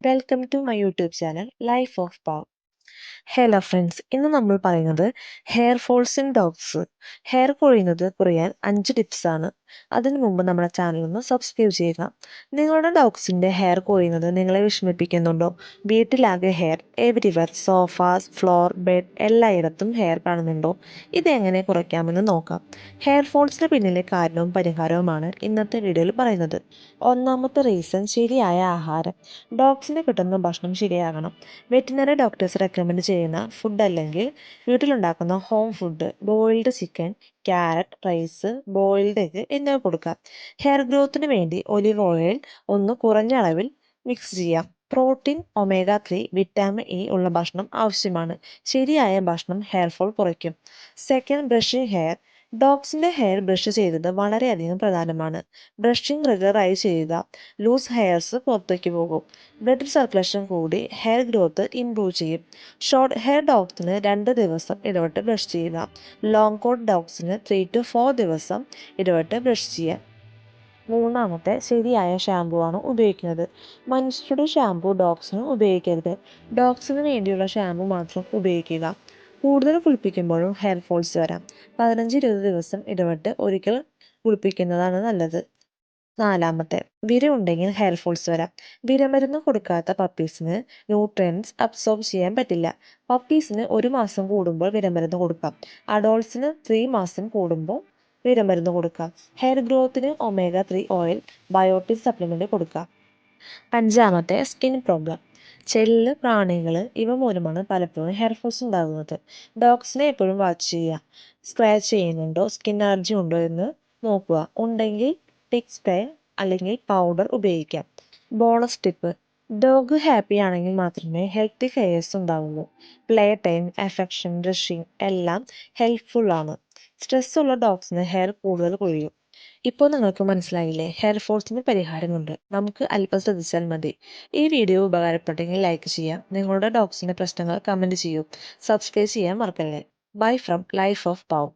Welcome to my YouTube channel life of paw. Hello friends, ഇന്ന് നമ്മൾ പറയുന്നത് hair falls in dogs. ഹെയർ കൊഴിയുന്നത് കുറയാൻ 5 ടിപ്സാണ്. അതിനു മുമ്പ് നമ്മുടെ ചാനൽ ഒന്ന് സബ്സ്ക്രൈബ് ചെയ്യുക. നിങ്ങളുടെ ഡോഗ്സിൻ്റെ ഹെയർ കൊഴിയുന്നത് നിങ്ങളെ വിഷമിപ്പിക്കുന്നുണ്ടോ? വീട്ടിലാകെ hair everywhere, sofas, floor, bed എല്ലായിടത്തും ഹെയർ കാണുന്നുണ്ടോ? ഇതെങ്ങനെ കുറയ്ക്കാമെന്ന് നോക്കാം. ഹെയർ ഫോൾസിന് പിന്നിലെ കാരണവും പരിഹാരവുമാണ് ഇന്നത്തെ വീഡിയോയിൽ പറയുന്നത്. ഒന്നാമത്തെ റീസൺ ശരിയായ ആഹാരം. ഡോഗ്സിന് കിട്ടുന്ന ഭക്ഷണം ശരിയാകണം. വെറ്റിനറി ഡോക്ടേഴ്സ് റെക്കമെൻഡ് ചെയ്യുന്ന ഫുഡ് അല്ലെങ്കിൽ വീട്ടിലുണ്ടാക്കുന്ന home food, boiled chicken, carrot, rice, boiled egg എന്നിവ കൊടുക്കാം. ഹെയർ ഗ്രോത്തിന് വേണ്ടി ഒലിവ് ഓയിൽ ഒന്ന് കുറഞ്ഞ അളവിൽ മിക്സ് ചെയ്യാം. പ്രോട്ടീൻ, ഒമേഗ 3, വിറ്റാമിൻ ഇ ഉള്ള ഭക്ഷണം ആവശ്യമാണ്. ശരിയായ ഭക്ഷണം ഹെയർ ഫോൾ കുറയ്ക്കും. Second, brushing hair. ഡോഗ്സിൻ്റെ ഹെയർ ബ്രഷ് ചെയ്യുന്നത് വളരെയധികം പ്രധാനമാണ്. ബ്രഷിംഗ് റെഗുലറായി ചെയ്യുക. ലൂസ് ഹെയർസ് പുറത്തേക്ക് പോകും. ബ്ലഡ് സർക്കുലേഷൻ കൂടി ഹെയർ ഗ്രോത്ത് ഇംപ്രൂവ് ചെയ്യും. ഷോർട്ട് ഹെയർ ഡോഗ്സിന് 2 ദിവസം ഇടവിട്ട് ബ്രഷ് ചെയ്യുക. ലോങ് കോട്ട് ഡോഗ്സിന് 3 to 4 ദിവസം ഇടവിട്ട് ബ്രഷ് ചെയ്യാം. മൂന്നാമത്തെ, ശരിയായ ഷാമ്പു ആണ് ഉപയോഗിക്കുന്നത്. മനുഷ്യരുടെ ഷാമ്പു ഡോഗ്സിന് ഉപയോഗിക്കരുത്. ഡോഗ്സിന് വേണ്ടിയുള്ള ഷാമ്പു മാത്രം ഉപയോഗിക്കുക. കൂടുതൽ കുളിപ്പിക്കുമ്പോഴും ഹെയർ ഫോൾസ് വരാം. 15-20 ദിവസം ഇടവിട്ട് ഒരിക്കൽ കുളിപ്പിക്കുന്നതാണ് നല്ലത്. നാലാമത്തെ, വിര ഉണ്ടെങ്കിൽ ഹെയർ ഫോൾസ് വരാം. വിരമരുന്ന് കൊടുക്കാത്ത പപ്പീസിന് ന്യൂട്രിയൻസ് അബ്സോർബ് ചെയ്യാൻ പറ്റില്ല. പപ്പീസിന് 1 മാസം കൂടുമ്പോൾ വിരമരുന്ന് കൊടുക്കാം. അഡോൾട്സിന് 3 മാസം കൂടുമ്പോൾ വിരമരുന്ന് കൊടുക്കാം. ഹെയർ ഗ്രോത്തിന് ഒമേഗ 3 ഓയിൽ, ബയോട്ടിൻ സപ്ലിമെന്റ് കൊടുക്കാം. അഞ്ചാമത്തെ, സ്കിൻ പ്രോബ്ലം. ചെല്ല്, പ്രാണികൾ ഇവ മൂലമാണ് പലപ്പോഴും ഹെയർ ഫോൾസ് ഉണ്ടാകുന്നത്. ഡോഗ്സിനെ എപ്പോഴും വാച്ച് ചെയ്യുക. സ്ക്രാച്ച് ചെയ്യുന്നുണ്ടോ, സ്കിൻ അലർജി ഉണ്ടോ എന്ന് നോക്കുക. ഉണ്ടെങ്കിൽ ടിക് സ്പ്രേ അല്ലെങ്കിൽ പൗഡർ ഉപയോഗിക്കാം. Bonus tip. ഡോഗ് ഹാപ്പി ആണെങ്കിൽ മാത്രമേ ഹെൽത്തി ഹെയർസ് ഉണ്ടാവുള്ളൂ. പ്ലേ ടൈം, അഫെക്ഷൻ, ബ്രഷിംഗ് എല്ലാം ഹെൽപ്ഫുൾ ആണ്. സ്ട്രെസ് ഉള്ള ഡോഗ്സിന് ഹെയർ കൂടുതൽ കൊഴിയും. ഇപ്പോൾ നിങ്ങൾക്ക് മനസ്സിലായില്ലേ, ഹെയർ ഫോൾസിന് പരിഹാരമുണ്ട്. നമുക്ക് അല്പം ശ്രദ്ധിച്ചാൽ മതി. ഈ വീഡിയോ ഉപകാരപ്പെട്ടെങ്കിൽ ലൈക്ക് ചെയ്യാം. നിങ്ങളുടെ ഡോഗ്സിൻ്റെ പ്രശ്നങ്ങൾ കമൻറ്റ് ചെയ്യൂ. സബ്സ്ക്രൈബ് ചെയ്യാൻ മറക്കല്ലേ. Bye from life of pav.